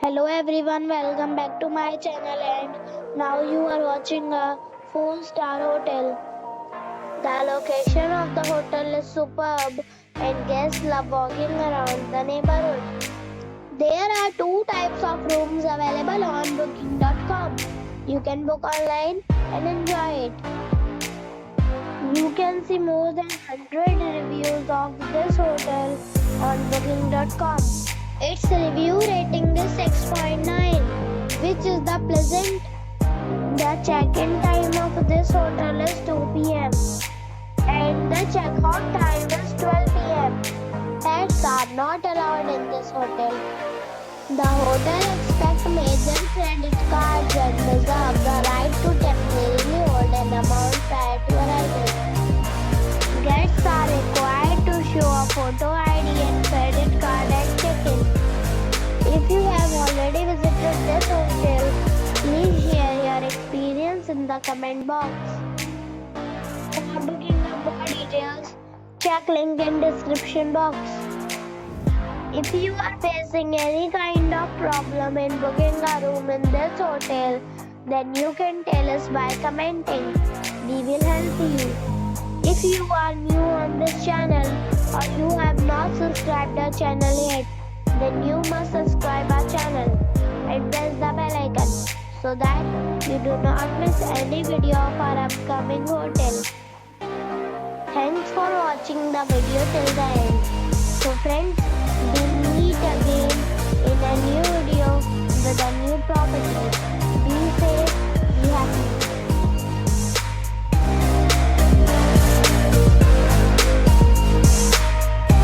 Hello everyone, welcome back to my channel and now you are watching a 4-star hotel. The location of the hotel is superb and guests love walking around the neighborhood. There are two types of rooms available on booking.com. You can book online and enjoy it. You can see more than 100 reviews of this hotel on booking.com. Its review rating is 6.9, which is the pleasant. The check-in time of this hotel is 2 p.m. and the check-out time is 12 p.m. Pets are not allowed in this hotel. The hotel accepts major credit cards and reserves the right to temporarily hold an amount prior to arrival. Guests are required to show a photo ID and credit card at check-in. If you have already visited this hotel, please share your experience in the comment box. For booking or more details, check link in description box. If you are facing any kind of problem in booking a room in this hotel, then you can tell us by commenting. We will help you. If you are new on this channel or you have not subscribed our channel yet, then you must subscribe our channel and press the bell icon so that you do not miss any video of our upcoming hotel. Thanks for watching the video till the end.